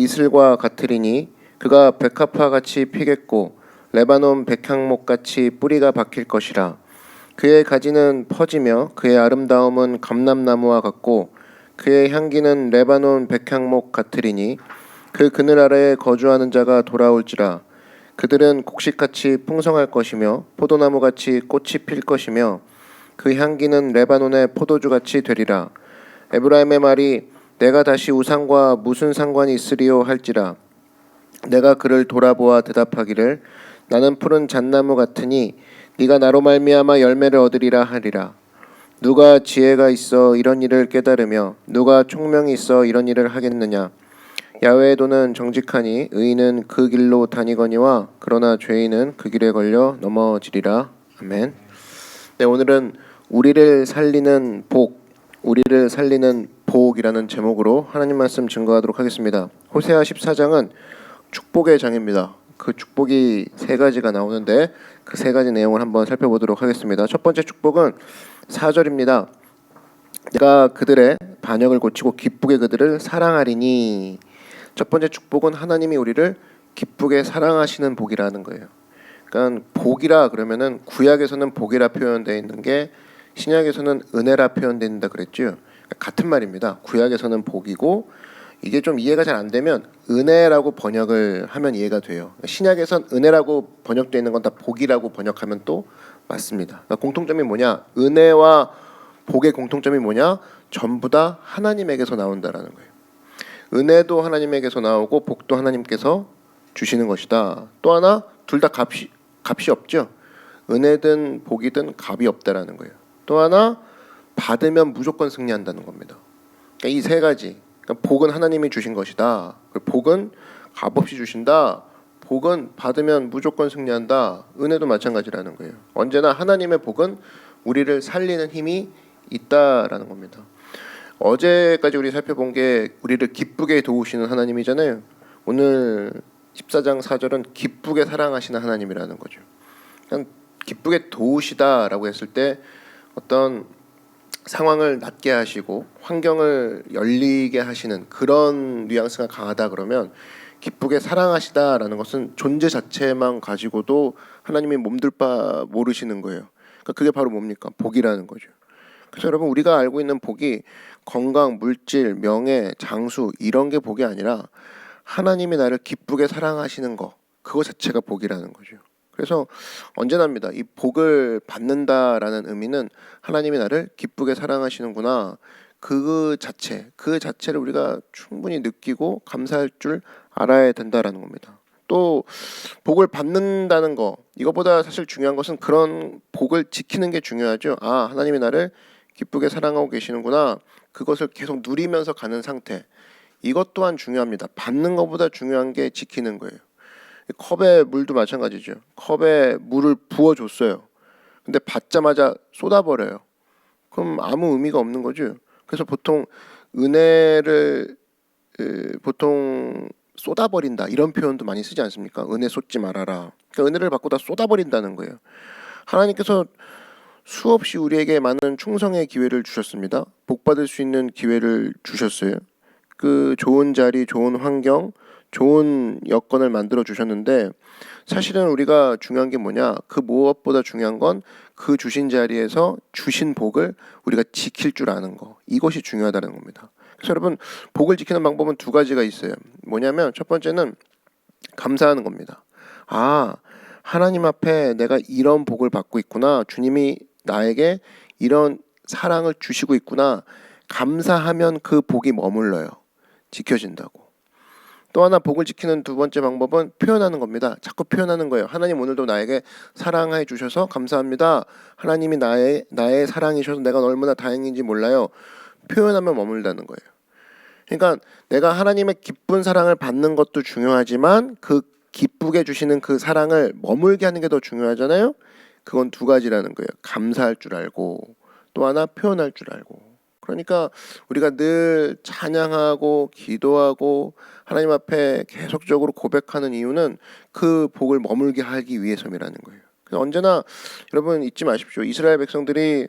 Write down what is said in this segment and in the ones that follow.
이슬과 같으리니 그가 백합화 같이 피겠고 레바논 백향목 같이 뿌리가 박힐 것이라. 그의 가지는 퍼지며 그의 아름다움은 감람나무와 같고 그의 향기는 레바논 백향목 같으리니 그 그늘 아래에 거주하는 자가 돌아올지라. 그들은 곡식같이 풍성할 것이며 포도나무같이 꽃이 필 것이며 그 향기는 레바논의 포도주같이 되리라. 에브라임의 말이 내가 다시 우상과 무슨 상관이 있으리요 할지라. 내가 그를 돌아보아 대답하기를 나는 푸른 잣나무 같으니 네가 나로 말미암아 열매를 얻으리라 하리라. 누가 지혜가 있어 이런 일을 깨달으며 누가 총명이 있어 이런 일을 하겠느냐. 야훼의 도는 정직하니 의인은 그 길로 다니거니와 그러나 죄인은 그 길에 걸려 넘어지리라. 아멘. 네, 오늘은 우리를 살리는 복이라는 제목으로 하나님 말씀 증거하도록 하겠습니다. 호세아 14장은 축복의 장입니다. 그 축복이 세 가지가 나오는데 그 세 가지 내용을 한번 살펴보도록 하겠습니다. 첫 번째 축복은 4절입니다. 내가 그들의 반역을 고치고 기쁘게 그들을 사랑하리니. 첫 번째 축복은 하나님이 우리를 기쁘게 사랑하시는 복이라는 거예요. 그러니까 복이라 그러면은 구약에서는 복이라 표현되어 있는 게 신약에서는 은혜라 표현되어 있다 그랬죠. 같은 말입니다. 구약에서는 복이고 이게 좀 이해가 잘 안 되면 은혜라고 번역을 하면 이해가 돼요. 신약에선 은혜라고 번역되어 있는 건 다 복이라고 번역하면 또 맞습니다. 그러니까 공통점이 뭐냐? 은혜와 복의 공통점이 뭐냐? 전부 다 하나님에게서 나온다라는 거예요. 은혜도 하나님에게서 나오고 복도 하나님께서 주시는 것이다. 또 하나 둘 다 값이 없죠. 은혜든 복이든 값이 없다라는 거예요. 또 하나 받으면 무조건 승리한다는 겁니다. 그러니까 이 세 가지. 그러니까 복은 하나님이 주신 것이다. 복은 값없이 주신다. 복은 받으면 무조건 승리한다. 은혜도 마찬가지라는 거예요. 언제나 하나님의 복은 우리를 살리는 힘이 있다라는 겁니다. 어제까지 우리 살펴본 게 우리를 기쁘게 도우시는 하나님이잖아요. 오늘 14장 4절은 기쁘게 사랑하시는 하나님이라는 거죠. 그냥 기쁘게 도우시다라고 했을 때 어떤 상황을 낫게 하시고 환경을 열리게 하시는 그런 뉘앙스가 강하다 그러면 기쁘게 사랑하시다라는 것은 존재 자체만 가지고도 하나님이 몸둘 바 모르시는 거예요. 그러니까 그게 바로 뭡니까? 복이라는 거죠. 그래서 여러분 우리가 알고 있는 복이 건강, 물질, 명예, 장수 이런 게 복이 아니라 하나님이 나를 기쁘게 사랑하시는 거 그거 자체가 복이라는 거죠. 그래서 언제나입니다. 이 복을 받는다라는 의미는 하나님이 나를 기쁘게 사랑하시는구나. 그 자체를 우리가 충분히 느끼고 감사할 줄 알아야 된다라는 겁니다. 또 복을 받는다는 거 이거보다 사실 중요한 것은 그런 복을 지키는 게 중요하죠. 아, 하나님이 나를 기쁘게 사랑하고 계시는구나. 그것을 계속 누리면서 가는 상태. 이것 또한 중요합니다. 받는 것보다 중요한 게 지키는 거예요. 컵에 물도 마찬가지죠. 컵에 물을 부어줬어요. 근데 받자마자 쏟아버려요. 그럼 아무 의미가 없는 거죠. 그래서 보통 은혜를 보통 쏟아버린다 이런 표현도 많이 쓰지 않습니까? 은혜 쏟지 말아라. 그러니까 은혜를 받고 다 쏟아버린다는 거예요. 하나님께서 수없이 우리에게 많은 충성의 기회를 주셨습니다. 복 받을 수 있는 기회를 주셨어요. 그 좋은 자리, 좋은 환경, 좋은 여건을 만들어 주셨는데 사실은 우리가 중요한 게 뭐냐? 그 무엇보다 중요한 건 그 주신 자리에서 주신 복을 우리가 지킬 줄 아는 거. 이것이 중요하다는 겁니다. 그래서 여러분 복을 지키는 방법은 두 가지가 있어요. 뭐냐면 첫 번째는 감사하는 겁니다. 아, 하나님 앞에 내가 이런 복을 받고 있구나. 주님이 나에게 이런 사랑을 주시고 있구나. 감사하면 그 복이 머물러요. 지켜진다고. 또 하나 복을 지키는 두 번째 방법은 표현하는 겁니다. 자꾸 표현하는 거예요. 하나님 오늘도 나에게 사랑해 주셔서 감사합니다. 하나님이 나의 사랑이셔서 내가 얼마나 다행인지 몰라요. 표현하면 머물다는 거예요. 그러니까 내가 하나님의 기쁜 사랑을 받는 것도 중요하지만 그 기쁘게 주시는 그 사랑을 머물게 하는 게 더 중요하잖아요. 그건 두 가지라는 거예요. 감사할 줄 알고 또 하나 표현할 줄 알고. 그러니까 우리가 늘 찬양하고 기도하고 하나님 앞에 계속적으로 고백하는 이유는 그 복을 머물게 하기 위해서라는 거예요. 그래서 언제나 여러분 잊지 마십시오. 이스라엘 백성들이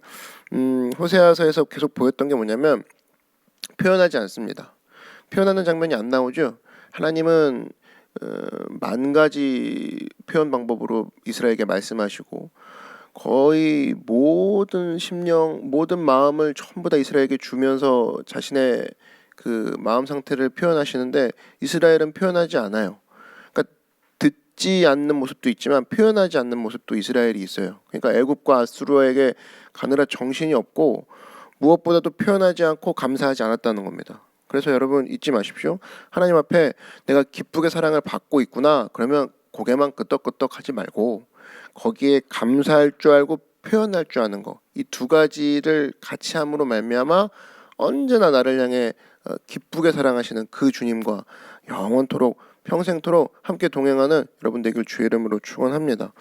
호세아서에서 계속 보였던 게 뭐냐면 표현하지 않습니다. 표현하는 장면이 안 나오죠. 하나님은 만 가지 표현 방법으로 이스라엘에게 말씀하시고 거의 모든 심령, 모든 마음을 전부 다 이스라엘에게 주면서 자신의 그 마음 상태를 표현하시는데 이스라엘은 표현하지 않아요. 그러니까 듣지 않는 모습도 있지만 표현하지 않는 모습도 이스라엘이 있어요. 그러니까 애굽과 아수르에게 가느라 정신이 없고 무엇보다도 표현하지 않고 감사하지 않았다는 겁니다. 그래서 여러분 잊지 마십시오. 하나님 앞에 내가 기쁘게 사랑을 받고 있구나. 그러면 고개만 끄덕끄덕 하지 말고 거기에 감사할 줄 알고 표현할 줄 아는 거. 이 두 가지를 같이 함으로 말미암아 언제나 나를 향해 기쁘게 사랑하시는 그 주님과 영원토록 평생토록 함께 동행하는 여러분 되길 주의 이름으로 축원합니다.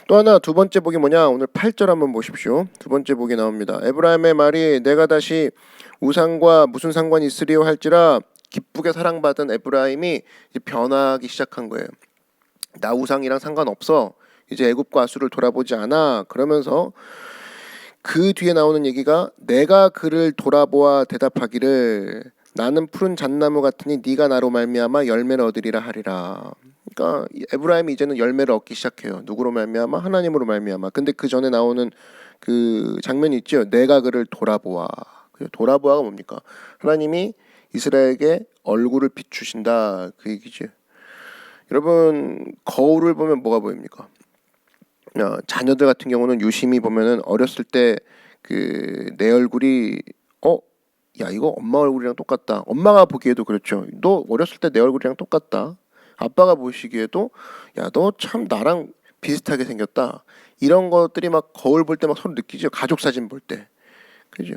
또 하나 두 번째 복이 뭐냐? 오늘 8절 한번 보십시오. 두 번째 복이 나옵니다. 에브라임의 말이 내가 다시 우상과 무슨 상관이 있으리요 할지라 기쁘게 사랑받은 에브라임이 이제 변하기 시작한 거예요. 나 우상이랑 상관없어. 이제 애굽과 아수를 돌아보지 않아. 그러면서 그 뒤에 나오는 얘기가 내가 그를 돌아보아 대답하기를 나는 푸른 잣나무 같으니 네가 나로 말미암아 열매를 얻으리라 하리라. 그러니까 에브라임이 이제는 열매를 얻기 시작해요. 누구로 말미암아? 하나님으로 말미암아. 근데 그 전에 나오는 그 장면이 있죠. 내가 그를 돌아보아. 돌아보아가 뭡니까? 하나님이 이스라엘에게 얼굴을 비추신다 그 얘기죠. 여러분 거울을 보면 뭐가 보입니까? 자녀들 같은 경우는 유심히 보면은 어렸을 때 그 내 얼굴이 야 이거 엄마 얼굴이랑 똑같다. 엄마가 보기에도 그렇죠. 너 어렸을 때 내 얼굴이랑 똑같다. 아빠가 보시기에도 야 너 참 나랑 비슷하게 생겼다. 이런 것들이 막 거울 볼 때 막 서로 느끼죠. 가족 사진 볼 때. 그죠?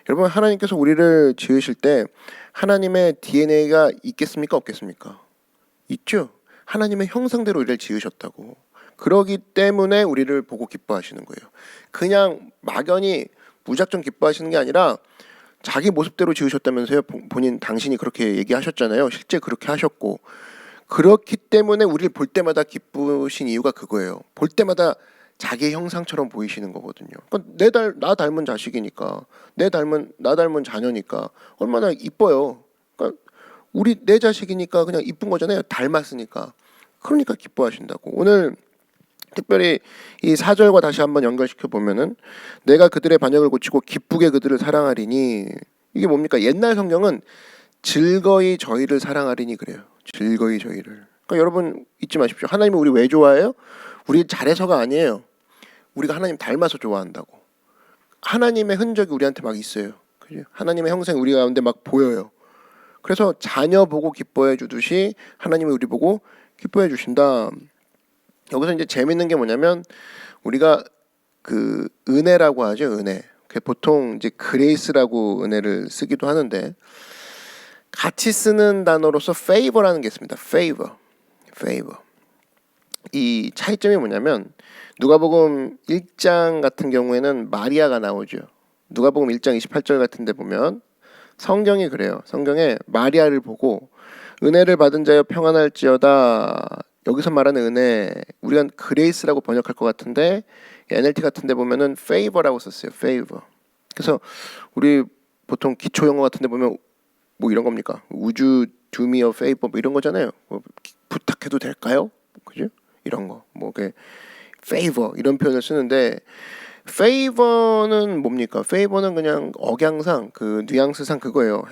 여러분 하나님께서 우리를 지으실 때 하나님의 DNA가 있겠습니까? 없겠습니까? 있죠. 하나님의 형상대로 우리를 지으셨다고. 그러기 때문에 우리를 보고 기뻐하시는 거예요. 그냥 막연히 무작정 기뻐하시는 게 아니라 자기 모습대로 지으셨다면서요. 당신이 그렇게 얘기하셨잖아요. 실제 그렇게 하셨고 그렇기 때문에 우리를 볼 때마다 기쁘신 이유가 그거예요. 볼 때마다 자기의 형상처럼 보이시는 거거든요. 그러니까 나 닮은 자식이니까 나 닮은 자녀니까 얼마나 이뻐요. 그러니까 내 자식이니까 그냥 이쁜 거잖아요. 닮았으니까. 그러니까 기뻐하신다고. 오늘 특별히 이 4절과 다시 한번 연결시켜 보면은 내가 그들의 반역을 고치고 기쁘게 그들을 사랑하리니 이게 뭡니까? 옛날 성경은 즐거이 저희를 사랑하리니 그래요. 즐거이 저희를. 그러니까 여러분 잊지 마십시오. 하나님은 우리 왜 좋아해요? 우리 잘해서가 아니에요. 우리가 하나님 닮아서 좋아한다고. 하나님의 흔적이 우리한테 막 있어요. 그죠? 하나님의 형상이 우리 가운데 막 보여요. 그래서 자녀 보고 기뻐해 주듯이 하나님이 우리 보고 기뻐해 주신다. 여기서 이제 재밌는 게 뭐냐면 우리가 그 은혜라고 하죠. 은혜. 보통 이제 그레이스라고 은혜를 쓰기도 하는데 같이 쓰는 단어로서 favor라는 게 있습니다. favor. 이 차이점이 뭐냐면 누가복음 1장 같은 경우에는 마리아가 나오죠. 누가복음 1장 28절 같은 데 보면 성경이 그래요. 성경에 마리아를 보고 은혜를 받은 자여 평안할지어다. 여기서 말하는 은혜 우리가 그레이스라고 번역할 것 같은데 NLT 같은 데 보면은 favor라고 썼어요. favor. 그래서 우리 보통 기초 영어 같은 데 보면 뭐 이런 겁니까? Would you do me a favor? 뭐 이런 거잖아요. 뭐 부탁해도 될까요? 그죠? 이런 거. 뭐 그 favor 이런 표현을 쓰는데 favor는 뭡니까? favor는 그냥 억양상 그 뉘앙스상 그거예요.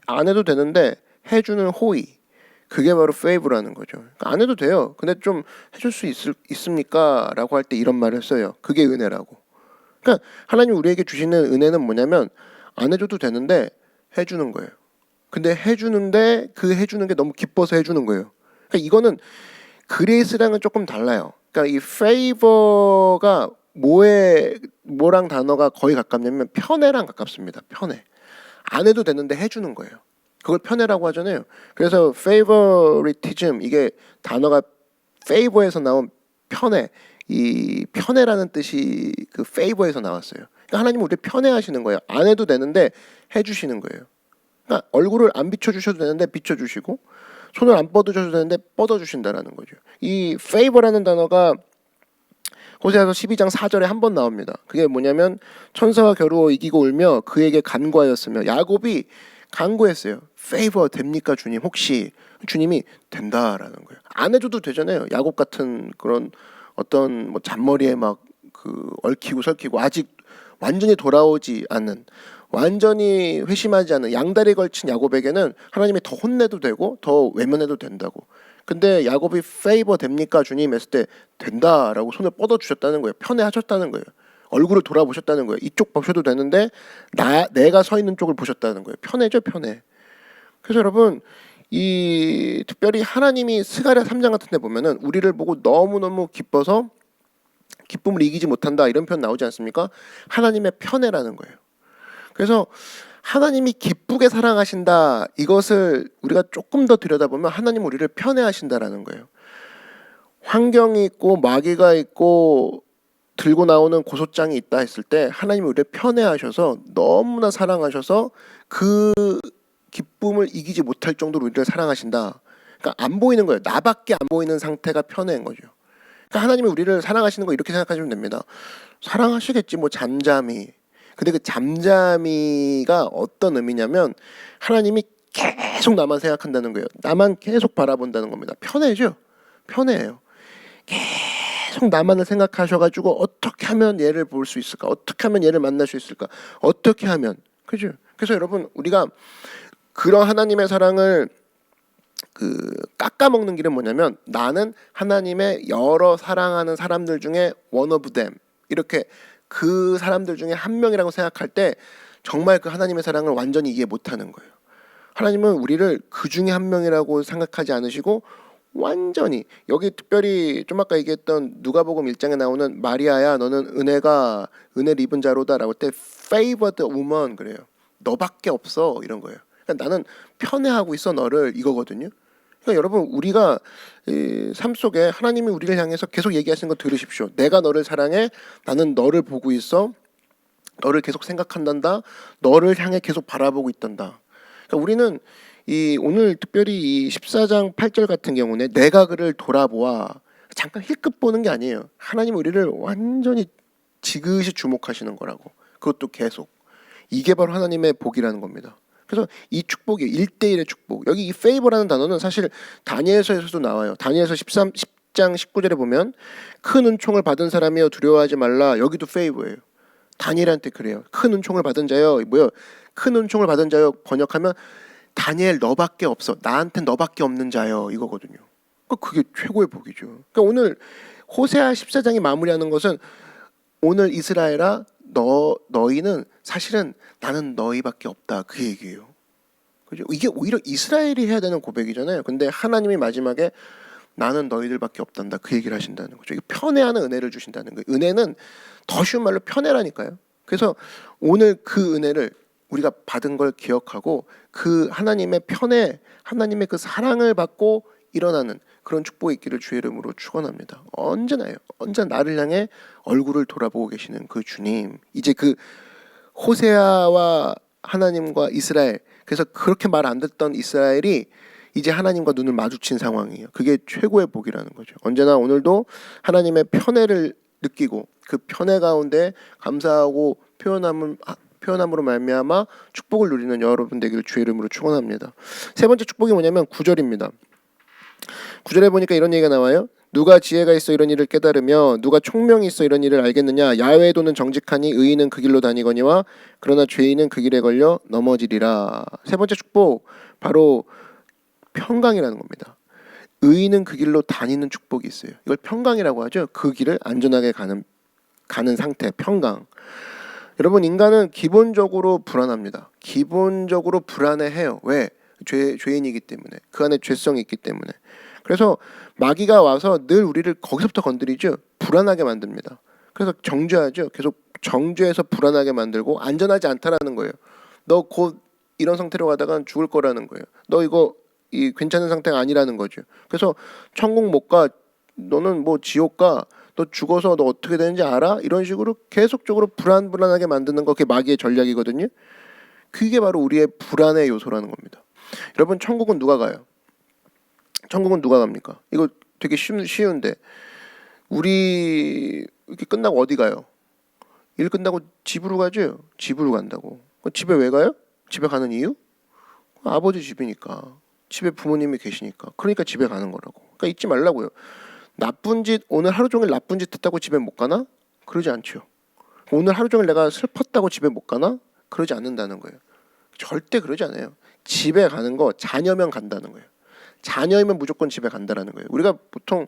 안 해도 되는데 해주는 호의. 그게 바로 favor라는 거죠. 그러니까 안 해도 돼요. 근데 좀 해줄 수 있습니까? 라고 할 때 이런 말을 써요. 그게 은혜라고. 그러니까 하나님 우리에게 주시는 은혜는 뭐냐면 안 해줘도 되는데 해주는 거예요. 근데 해주는데 그 해주는 게 너무 기뻐서 해주는 거예요. 그러니까 이거는 그레이스랑은 조금 달라요. 그러니까 이 favor가 뭐랑 단어가 거의 가깝냐면 편애랑 가깝습니다. 편애. 안 해도 되는데 해주는 거예요. 그걸 편애라고 하잖아요. 그래서 favoritism 이게 단어가 favor에서 나온 편애, 이 편애라는 뜻이 그 favor에서 나왔어요. 그러니까 하나님은 우리를 편애하시는 거예요. 안 해도 되는데 해주시는 거예요. 그러니까 얼굴을 안 비춰주셔도 되는데 비춰주시고 손을 안 뻗어주셔도 되는데 뻗어주신다라는 거죠. 이 favor라는 단어가 호세아서 12장 4절에 한 번 나옵니다. 그게 뭐냐면 천사와 겨루어 이기고 울며 그에게 간구하였으며 야곱이 간구했어요. 페이버 됩니까 주님? 혹시 주님이 된다라는 거예요. 안 해줘도 되잖아요. 야곱 같은 그런 어떤 뭐 잔머리에 막 그 얽히고 설키고 아직 완전히 돌아오지 않는, 완전히 회심하지 않은 양다리 걸친 야곱에게는 하나님이 더 혼내도 되고 더 외면해도 된다고. 근데 야곱이 페이버 됩니까 주님 했을 때 된다라고 손을 뻗어 주셨다는 거예요. 편애하셨다는 거예요. 얼굴을 돌아보셨다는 거예요. 이쪽 보셔도 되는데 내가 서 있는 쪽을 보셨다는 거예요. 편애죠, 편애. 그래서 여러분, 이 특별히 하나님이 스가랴 3장 같은 데 보면은 우리를 보고 너무너무 기뻐서 기쁨을 이기지 못한다 이런 표현 나오지 않습니까? 하나님의 편애라는 거예요. 그래서 하나님이 기쁘게 사랑하신다, 이것을 우리가 조금 더 들여다보면 하나님 우리를 편애하신다라는 거예요. 환경이 있고 마귀가 있고 들고 나오는 고소장이 있다 했을 때 하나님이 우리를 편애하셔서 너무나 사랑하셔서 그 기쁨을 이기지 못할 정도로 우리를 사랑하신다. 그러니까 안 보이는 거예요. 나밖에 안 보이는 상태가 편애인 거죠. 그러니까 하나님이 우리를 사랑하시는 거 이렇게 생각하시면 됩니다. 사랑하시겠지 뭐 잠잠히. 근데 그 잠잠이가 어떤 의미냐면 하나님이 계속 나만 생각한다는 거예요. 나만 계속 바라본다는 겁니다. 편애죠. 편애예요. 계속 나만을 생각하셔가지고 어떻게 하면 얘를 볼 수 있을까? 어떻게 하면 얘를 만날 수 있을까? 어떻게 하면, 그죠? 그래서 여러분, 우리가 그런 하나님의 사랑을 깎아먹는 길은 뭐냐면, 나는 하나님의 여러 사랑하는 사람들 중에 one of them, 이렇게 그 사람들 중에 한 명이라고 생각할 때 정말 그 하나님의 사랑을 완전히 이해 못하는 거예요. 하나님은 우리를 그 중에 한 명이라고 생각하지 않으시고 완전히, 여기 특별히 좀 아까 얘기했던 누가복음 1장에 나오는 마리아야 너는 은혜를 입은 자로다 라고 할 때 favored woman 그래요. 너밖에 없어, 이런 거예요. 그러니까 나는 편애하고 있어 너를, 이거거든요. 그러니까 여러분, 우리가 삶 속에 하나님이 우리를 향해서 계속 얘기하시는 거 들으십시오. 내가 너를 사랑해, 나는 너를 보고 있어, 너를 계속 생각한단다, 너를 향해 계속 바라보고 있단다. 그러니까 우리는 오늘 특별히 이 14장 8절 같은 경우는 내가 그를 돌아보아, 잠깐 힐끗 보는 게 아니에요. 하나님 우리를 완전히 지그시 주목하시는 거라고. 그것도 계속. 이게 바로 하나님의 복이라는 겁니다. 그래서 이 축복이 1대1의 축복. 여기 이 페이버라는 단어는 사실 다니엘서에서도 나와요. 다니엘서 10장 19절에 보면 큰 은총을 받은 사람이여 두려워하지 말라. 여기도 페이버예요. 다니엘한테 그래요. 큰 은총을 받은 자여, 큰 은총을 받은 자여 번역하면 다니엘 너밖에 없어, 나한테 너밖에 없는 자여, 이거거든요. 그러니까 그게 최고의 복이죠. 그러니까 오늘 호세아 14장이 마무리하는 것은 오늘 이스라엘아 너희는 사실은 나는 너희밖에 없다, 그 얘기예요. 그죠? 이게 오히려 이스라엘이 해야 되는 고백이잖아요. 근데 하나님이 마지막에 나는 너희들밖에 없단다, 그 얘기를 하신다는 거죠. 이게 편애하는 은혜를 주신다는 거예요. 은혜는 더 쉬운 말로 편애라니까요. 그래서 오늘 그 은혜를 우리가 받은 걸 기억하고 그 하나님의 편애, 하나님의 그 사랑을 받고 일어나는 그런 축복이 있기를 주의 이름으로 축원합니다. 언제나 나를 향해 얼굴을 돌아보고 계시는 그 주님, 이제 그 호세아와 하나님과 이스라엘, 그래서 그렇게 말 안 듣던 이스라엘이 이제 하나님과 눈을 마주친 상황이에요. 그게 최고의 복이라는 거죠. 언제나 오늘도 하나님의 편애를 느끼고 그 편애 가운데 감사하고 표현함으로 말미암아 축복을 누리는 여러분 되기를 주의 이름으로 축원합니다. 세 번째 축복이 뭐냐면 9절입니다. 9절에 보니까 이런 얘기가 나와요. 누가 지혜가 있어 이런 일을 깨달으며 누가 총명이 있어 이런 일을 알겠느냐. 야훼의 도는 정직하니 의인은 그 길로 다니거니와 그러나 죄인은 그 길에 걸려 넘어지리라. 세 번째 축복, 바로 평강이라는 겁니다. 의인은 그 길로 다니는 축복이 있어요. 이걸 평강이라고 하죠. 그 길을 안전하게 가는 상태, 평강. 여러분, 인간은 기본적으로 불안합니다. 기본적으로 불안해해요. 왜? 죄인이기 때문에. 그 안에 죄성이 있기 때문에. 그래서 마귀가 와서 늘 우리를 거기서부터 건드리죠. 불안하게 만듭니다. 그래서 정죄하죠. 계속 정죄해서 불안하게 만들고 안전하지 않다라는 거예요. 너 곧 이런 상태로 가다가 죽을 거라는 거예요. 너 이거 괜찮은 상태가 아니라는 거죠. 그래서 천국 못 가, 너는 뭐 지옥 가, 너 죽어서 너 어떻게 되는지 알아? 이런 식으로 계속적으로 불안하게 만드는 거, 그게 마귀의 전략이거든요. 그게 바로 우리의 불안의 요소라는 겁니다. 여러분, 천국은 누가 가요? 천국은 누가 갑니까? 이거 되게 쉬운데, 우리 이렇게 끝나고 어디 가요? 일 끝나고 집으로 가죠. 집으로 간다고. 집에 왜 가요? 집에 가는 이유? 아버지 집이니까. 집에 부모님이 계시니까. 그러니까 집에 가는 거라고. 그러니까 잊지 말라고요. 나쁜 짓, 오늘 하루 종일 나쁜 짓 했다고 집에 못 가나? 그러지 않죠. 오늘 하루 종일 내가 슬펐다고 집에 못 가나? 그러지 않는다는 거예요. 절대 그러지 않아요. 집에 가는 거 자녀면 간다는 거예요. 자녀이면 무조건 집에 간다라는 거예요. 우리가 보통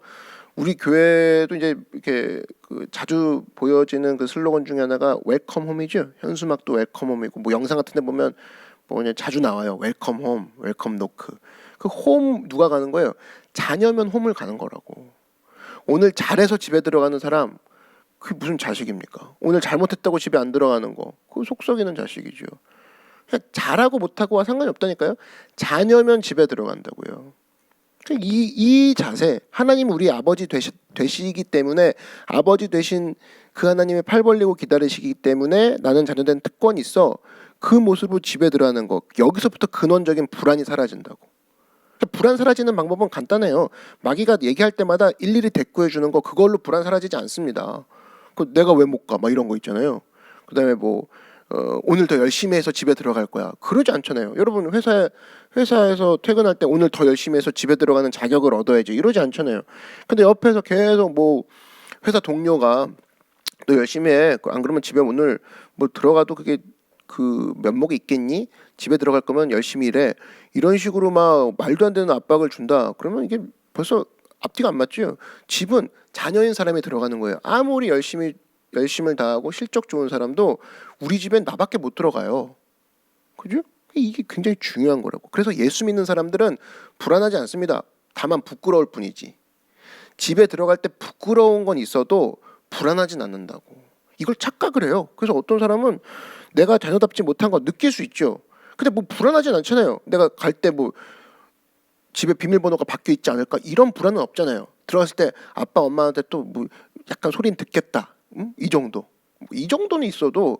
우리 교회도 이제 이렇게 그 자주 보여지는 그 슬로건 중에 하나가 웰컴 홈이죠. 현수막도 웰컴 홈이고 뭐 영상 같은 데 보면 뭐 그냥 자주 나와요. 웰컴 홈, 웰컴 노크. 그 홈 누가 가는 거예요? 자녀면 홈을 가는 거라고. 오늘 잘해서 집에 들어가는 사람 그게 무슨 자식입니까? 오늘 잘못했다고 집에 안 들어가는 거 그거 속 썩이는 자식이죠. 그냥 잘하고 못하고와 상관이 없다니까요. 자녀면 집에 들어간다고요. 이 자세, 하나님 우리 아버지 되시기 때문에 아버지 되신 그 하나님의 팔 벌리고 기다리시기 때문에 나는 자녀된 특권이 있어. 그 모습으로 집에 들어가는 거, 여기서부터 근원적인 불안이 사라진다고. 불안 사라지는 방법은 간단해요. 마귀가 얘기할 때마다 일일이 대꾸해 주는 거 그걸로 불안 사라지지 않습니다. 그 내가 왜 못 가? 막 이런 거 있잖아요. 그다음에 뭐 오늘 더 열심히 해서 집에 들어갈 거야. 그러지 않잖아요. 여러분 회사에서 퇴근할 때 오늘 더 열심히 해서 집에 들어가는 자격을 얻어야지. 이러지 않잖아요. 근데 옆에서 계속 뭐 회사 동료가 너 열심히 해. 안 그러면 집에 오늘 뭐 들어가도 그게 그 면목이 있겠니? 집에 들어갈 거면 열심히 일해. 이런 식으로 막 말도 안 되는 압박을 준다. 그러면 이게 벌써 앞뒤가 안 맞죠. 집은 자녀인 사람이 들어가는 거예요. 아무리 열심을 다하고 실적 좋은 사람도 우리 집엔 나밖에 못 들어가요. 그죠? 이게 굉장히 중요한 거라고. 그래서 예수 믿는 사람들은 불안하지 않습니다. 다만 부끄러울 뿐이지. 집에 들어갈 때 부끄러운 건 있어도 불안하진 않는다고. 이걸 착각을 해요. 그래서 어떤 사람은 내가 자녀답지 못한 거 느낄 수 있죠. 근데 뭐 불안하진 않잖아요. 내가 갈 때 뭐 집에 비밀번호가 바뀌어 있지 않을까 이런 불안은 없잖아요. 들어갔을 때 아빠 엄마한테 또 뭐 약간 소리는 듣겠다. 이 정도. 이 정도는 있어도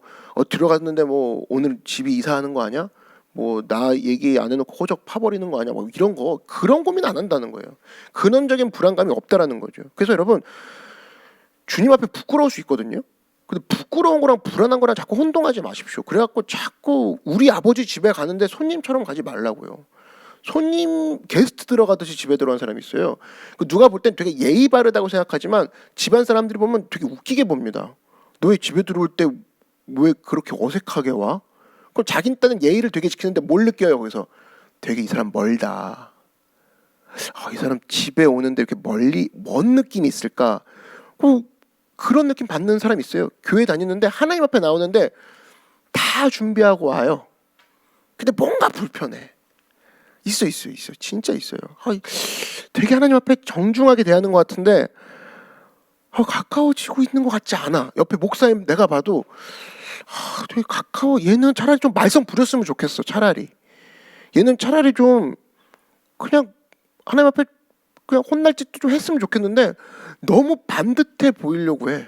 들어갔는데 뭐 오늘 집이 이사하는 거 아니야? 뭐 나 얘기 안 해놓고 호적 파버리는 거 아니야? 뭐 이런 거 그런 고민 안 한다는 거예요. 근원적인 불안감이 없다라는 거죠. 그래서 여러분 주님 앞에 부끄러울 수 있거든요. 근데 부끄러운 거랑 불안한 거랑 자꾸 혼동하지 마십시오. 그래갖고 자꾸 우리 아버지 집에 가는데 손님처럼 가지 말라고요. 손님 게스트 들어가듯이 집에 들어간 사람이 있어요. 누가 볼 땐 되게 예의 바르다고 생각하지만 집안 사람들이 보면 되게 웃기게 봅니다. 너 왜 집에 들어올 때 왜 그렇게 어색하게 와? 그럼 자기 딴은 예의를 되게 지키는데 뭘 느껴요? 거기서 되게 이 사람 멀다. 이 사람 집에 오는데 이렇게 먼 느낌이 있을까? 그런 느낌 받는 사람이 있어요. 교회 다니는데 하나님 앞에 나오는데 다 준비하고 와요. 근데 뭔가 불편해. 있어요. 진짜 있어요. 되게 하나님 앞에 정중하게 대하는 것 같은데 가까워지고 있는 것 같지 않아. 옆에 목사님 내가 봐도 되게 가까워. 얘는 차라리 좀 말썽 부렸으면 좋겠어. 차라리 얘는 차라리 좀 그냥 하나님 앞에 그냥 혼날 짓도 좀 했으면 좋겠는데 너무 반듯해 보이려고 해.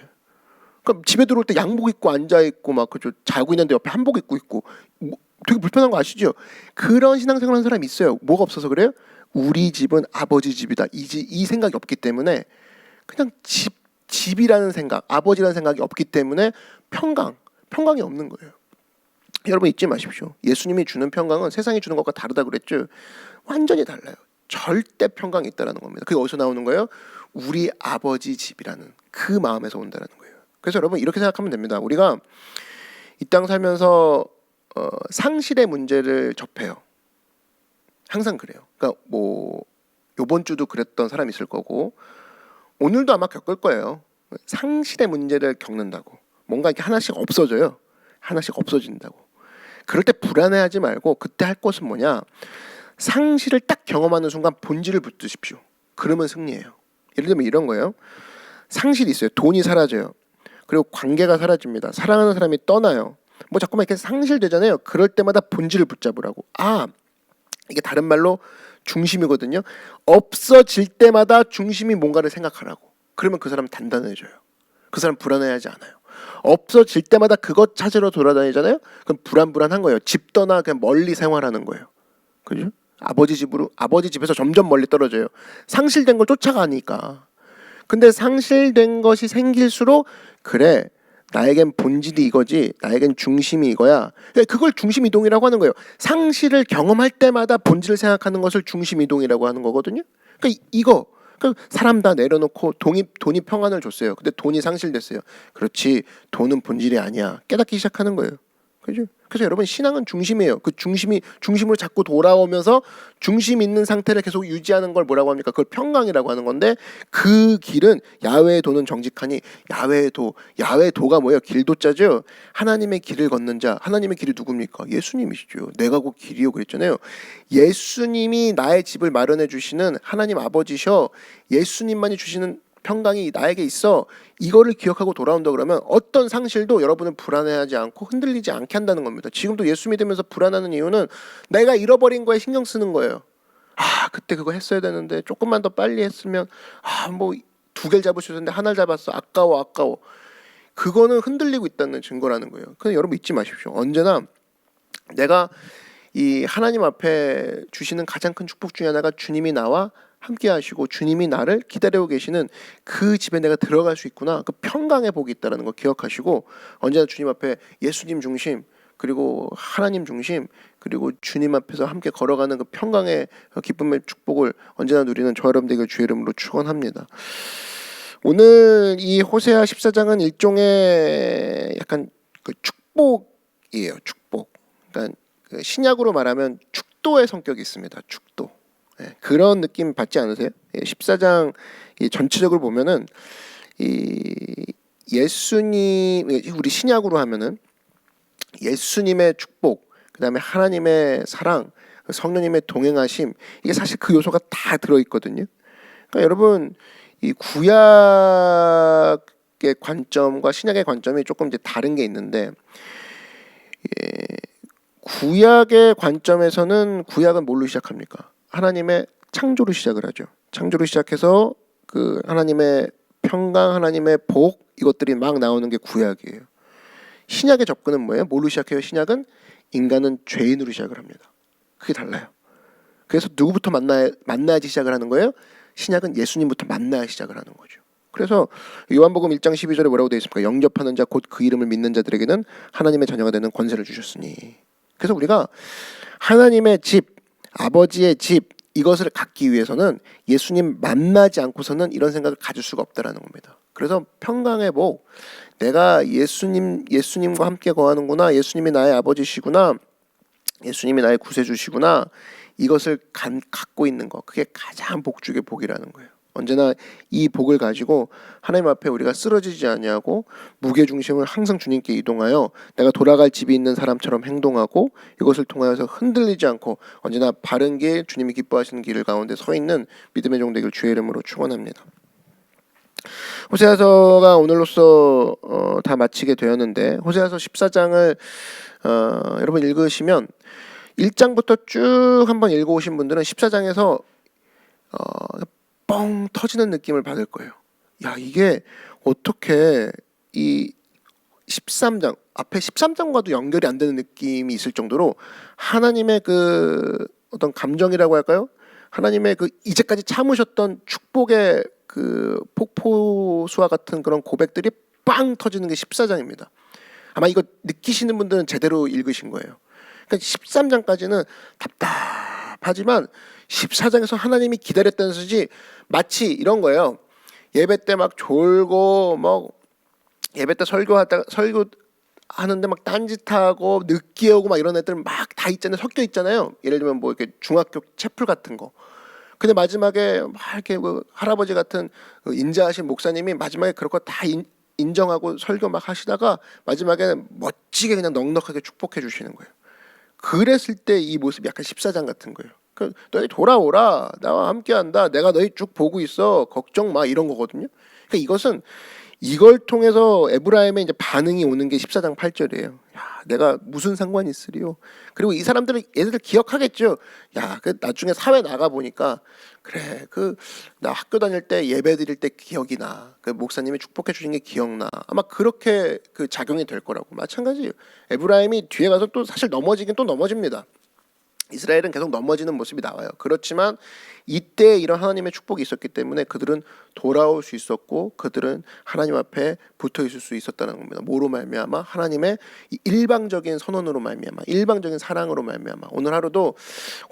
그러니까 집에 들어올 때 양복 입고 앉아 있고 막 그죠 자고 있는데 옆에 한복 입고 있고 되게 불편한 거 아시죠? 그런 신앙생활하는 사람이 있어요. 뭐가 없어서 그래요? 우리 집은 아버지 집이다. 이 생각이 없기 때문에 그냥 집이라는 생각, 아버지라는 생각이 없기 때문에 평강이 없는 거예요. 여러분 잊지 마십시오. 예수님이 주는 평강은 세상이 주는 것과 다르다 그랬죠. 완전히 달라요. 절대 평강이 있다라는 겁니다. 그게 어디서 나오는 거예요? 우리 아버지 집이라는 그 마음에서 온다라는 거예요. 그래서 여러분 이렇게 생각하면 됩니다. 우리가 이 땅 살면서 상실의 문제를 접해요. 항상 그래요. 그러니까 뭐 이번 주도 그랬던 사람이 있을 거고 오늘도 아마 겪을 거예요. 상실의 문제를 겪는다고 뭔가 이렇게 하나씩 없어져요. 하나씩 없어진다고. 그럴 때 불안해하지 말고 그때 할 것은 뭐냐? 상실을 딱 경험하는 순간 본질을 붙드십시오. 그러면 승리해요. 예를 들면 이런 거예요. 상실이 있어요. 돈이 사라져요. 그리고 관계가 사라집니다. 사랑하는 사람이 떠나요. 뭐 자꾸만 이렇게 상실되잖아요. 그럴 때마다 본질을 붙잡으라고. 이게 다른 말로 중심이거든요. 없어질 때마다 중심이 뭔가를 생각하라고. 그러면 그 사람은 단단해져요. 그 사람 불안해하지 않아요. 없어질 때마다 그것 찾으러 돌아다니잖아요. 그럼 불안한 거예요. 집 떠나 그냥 멀리 생활하는 거예요. 그죠? 아버지 집에서 점점 멀리 떨어져요. 상실된 걸 쫓아가니까. 근데 상실된 것이 생길수록 그래 나에겐 본질이 이거지, 나에겐 중심이 이거야. 그걸 중심 이동이라고 하는 거예요. 상실을 경험할 때마다 본질을 생각하는 것을 중심 이동이라고 하는 거거든요. 그러니까 이거, 그러니까 사람 다 내려놓고 돈이 평안을 줬어요. 근데 돈이 상실됐어요. 그렇지, 돈은 본질이 아니야. 깨닫기 시작하는 거예요. 그죠? 그래서 여러분, 신앙은 중심이에요. 그 중심으로 자꾸 돌아오면서 중심 있는 상태를 계속 유지하는 걸 뭐라고 합니까? 그걸 평강이라고 하는 건데, 그 길은 야훼의 도는 정직하니. 야훼의 도가 뭐예요? 길도자죠. 하나님의 길을 걷는 자. 하나님의 길이 누굽니까? 예수님이시죠. 내가 곧 길이요 그랬잖아요. 예수님이 나의 집을 마련해 주시는 하나님 아버지셔. 예수님만이 주시는 평강이 나에게 있어. 이거를 기억하고 돌아온다 그러면 어떤 상실도 여러분은 불안해하지 않고 흔들리지 않게 한다는 겁니다. 지금도 예수 믿으면서 불안하는 이유는 내가 잃어버린 거에 신경 쓰는 거예요. 그때 그거 했어야 되는데, 조금만 더 빨리 했으면, 뭐 2개를 잡을 수 있었는데 하나를 잡았어. 아까워. 그거는 흔들리고 있다는 증거라는 거예요. 근데 여러분 잊지 마십시오. 언제나 내가 이 하나님 앞에 주시는 가장 큰 축복 중에 하나가 주님이 나와 함께 하시고 주님이 나를 기다리고 계시는 그 집에 내가 들어갈 수 있구나. 그 평강의 복이 있다는 거 기억하시고, 언제나 주님 앞에 예수님 중심, 그리고 하나님 중심, 그리고 주님 앞에서 함께 걸어가는 그 평강의 기쁨의 축복을 언제나 누리는 저 여러분 되길 주의 이름으로 축원합니다. 오늘 이 호세아 14장은 일종의 약간 그 축복이에요. 축복. 그러니까 그 신약으로 말하면 축도의 성격이 있습니다. 축도. 그런 느낌 받지 않으세요? 14장 전체적으로 보면은 이 예수님, 우리 신약으로 하면은 예수님의 축복, 그다음에 하나님의 사랑, 성령님의 동행하심, 이게 사실 그 요소가 다 들어 있거든요. 그러니까 여러분, 이 구약의 관점과 신약의 관점이 조금 이제 다른 게 있는데, 구약의 관점에서는 구약은 뭘로 시작합니까? 하나님의 창조로 시작을 하죠. 창조로 시작해서 그 하나님의 평강, 하나님의 복, 이것들이 막 나오는 게 구약이에요. 신약의 접근은 뭐예요? 뭘로 시작해요? 신약은 인간은 죄인으로 시작을 합니다. 그게 달라요. 그래서 누구부터 만나야지 시작을 하는 거예요? 신약은 예수님부터 만나야 시작을 하는 거죠. 그래서 요한복음 1장 12절에 뭐라고 되어 있습니까? 영접하는 자 곧 그 이름을 믿는 자들에게는 하나님의 자녀가 되는 권세를 주셨으니. 그래서 우리가 하나님의 집, 아버지의 집, 이것을 갖기 위해서는 예수님 만나지 않고서는 이런 생각을 가질 수가 없다라는 겁니다. 그래서 평강의 복, 내가 예수님과 함께 거하는구나, 예수님이 나의 아버지시구나, 예수님이 나의 구세주시구나, 이것을 갖고 있는 것, 그게 가장 복 중의 복이라는 거예요. 언제나 이 복을 가지고 하나님 앞에 우리가 쓰러지지 아니하고 무게중심을 항상 주님께 이동하여 내가 돌아갈 집이 있는 사람처럼 행동하고, 이것을 통하여서 흔들리지 않고 언제나 바른 길, 주님이 기뻐하시는 길 가운데 서 있는 믿음의 종 되길 주의 이름으로 축원합니다. 호세아서가 오늘로써 다 마치게 되었는데, 호세아서 14장을 여러분 읽으시면 1장부터 쭉 한번 읽어오신 분들은 14장에서 뻥 터지는 느낌을 받을 거예요. 야, 이게 어떻게 이 13장 앞에 13장과도 연결이 안 되는 느낌이 있을 정도로 하나님의 그 어떤 감정이라고 할까요? 하나님의 그 이제까지 참으셨던 축복의 그 폭포수와 같은 그런 고백들이 빵 터지는 게 14장입니다. 아마 이거 느끼시는 분들은 제대로 읽으신 거예요. 그러니까 13장까지는 답답하지만 14장에서 하나님이 기다렸다는 뜻이 마치 이런 거예요. 예배 때 막 졸고, 뭐 예배 때 설교하는데 막 딴짓하고 늦게 오고 막 이런 애들 막 다 있잖아요. 섞여 있잖아요. 예를 들면 뭐 이렇게 중학교 채플 같은 거. 근데 마지막에 막 이렇게 뭐 할아버지 같은 인자하신 목사님이 마지막에 그런 거 다 인정하고 설교 막 하시다가 마지막에 멋지게 그냥 넉넉하게 축복해 주시는 거예요. 그랬을 때 이 모습이 약간 14장 같은 거예요. 너희 돌아오라, 나와 함께한다, 내가 너희 쭉 보고 있어, 걱정 마, 이런 거거든요. 그러니까 이것은 이걸 통해서 에브라임의 이제 반응이 오는 게 14장 8절이에요. 야, 내가 무슨 상관이 있으리요. 그리고 이 사람들은 얘들 기억하겠죠. 야, 그 나중에 사회 나가 보니까 그래, 그 나 학교 다닐 때 예배 드릴 때 기억이 나. 그 목사님이 축복해 주신 게 기억나. 아마 그렇게 그 작용이 될 거라고. 마찬가지예요. 에브라임이 뒤에 가서 또 사실 넘어지긴 또 넘어집니다. 이스라엘은 계속 넘어지는 모습이 나와요. 그렇지만 이때 이런 하나님의 축복이 있었기 때문에 그들은 돌아올 수 있었고 그들은 하나님 앞에 붙어 있을 수 있었다는 겁니다. 뭐로 말미암아? 하나님의 이 일방적인 선언으로 말미암아, 일방적인 사랑으로 말미암아. 오늘 하루도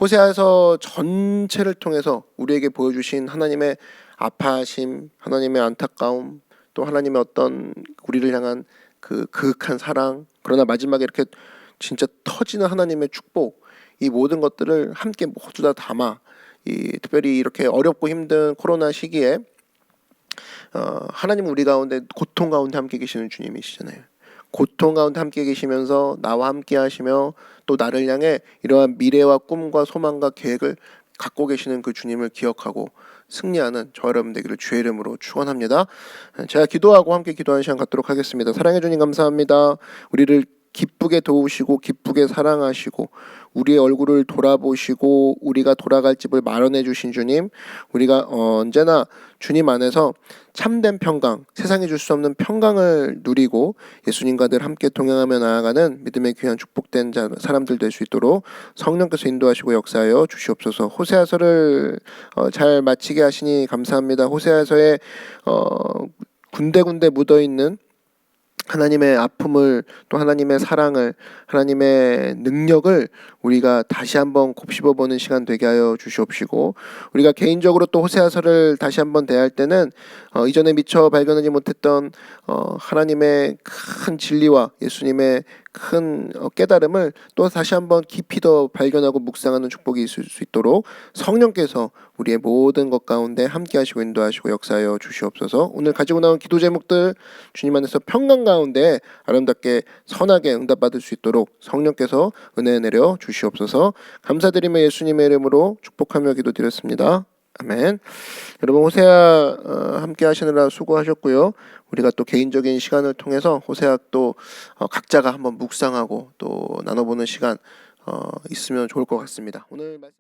호세아서 전체를 통해서 우리에게 보여주신 하나님의 아파하심, 하나님의 안타까움, 또 하나님의 어떤 우리를 향한 그 그윽한 사랑, 그러나 마지막에 이렇게 진짜 터지는 하나님의 축복, 이 모든 것들을 함께 모두 다 담아 이 특별히 이렇게 어렵고 힘든 코로나 시기에 하나님 우리 가운데 고통 가운데 함께 계시는 주님이시잖아요. 고통 가운데 함께 계시면서 나와 함께 하시며 또 나를 향해 이러한 미래와 꿈과 소망과 계획을 갖고 계시는 그 주님을 기억하고 승리하는 저 여러분 되기를 주의 이름으로 축원합니다. 제가 기도하고 함께 기도하는 시간 갖도록 하겠습니다. 사랑해 주님 감사합니다. 우리를 기쁘게 도우시고 기쁘게 사랑하시고 우리의 얼굴을 돌아보시고 우리가 돌아갈 집을 마련해 주신 주님, 우리가 언제나 주님 안에서 참된 평강, 세상이 줄 수 없는 평강을 누리고 예수님과 늘 함께 동행하며 나아가는 믿음의 귀한 축복된 사람들 될 수 있도록 성령께서 인도하시고 역사하여 주시옵소서. 호세아서를 잘 마치게 하시니 감사합니다. 호세아서에 군데군데 묻어있는 하나님의 아픔을, 또 하나님의 사랑을, 하나님의 능력을 우리가 다시 한번 곱씹어보는 시간 되게 하여 주시옵시고, 우리가 개인적으로 또 호세아서를 다시 한번 대할 때는 이전에 미처 발견하지 못했던 하나님의 큰 진리와 예수님의 큰 깨달음을 또 다시 한번 깊이 더 발견하고 묵상하는 축복이 있을 수 있도록 성령께서 우리의 모든 것 가운데 함께 하시고 인도하시고 역사하여 주시옵소서. 오늘 가지고 나온 기도 제목들 주님 안에서 평강 가운데 아름답게 선하게 응답받을 수 있도록 성령께서 은혜 내려 주시옵소서. 감사드리며 예수님의 이름으로 축복하며 기도드렸습니다. 아멘. 여러분 호세아 함께 하시느라 수고하셨고요. 우리가 또 개인적인 시간을 통해서 호세아 또 각자가 한번 묵상하고 또 나눠보는 시간 있으면 좋을 것 같습니다. 오늘 말씀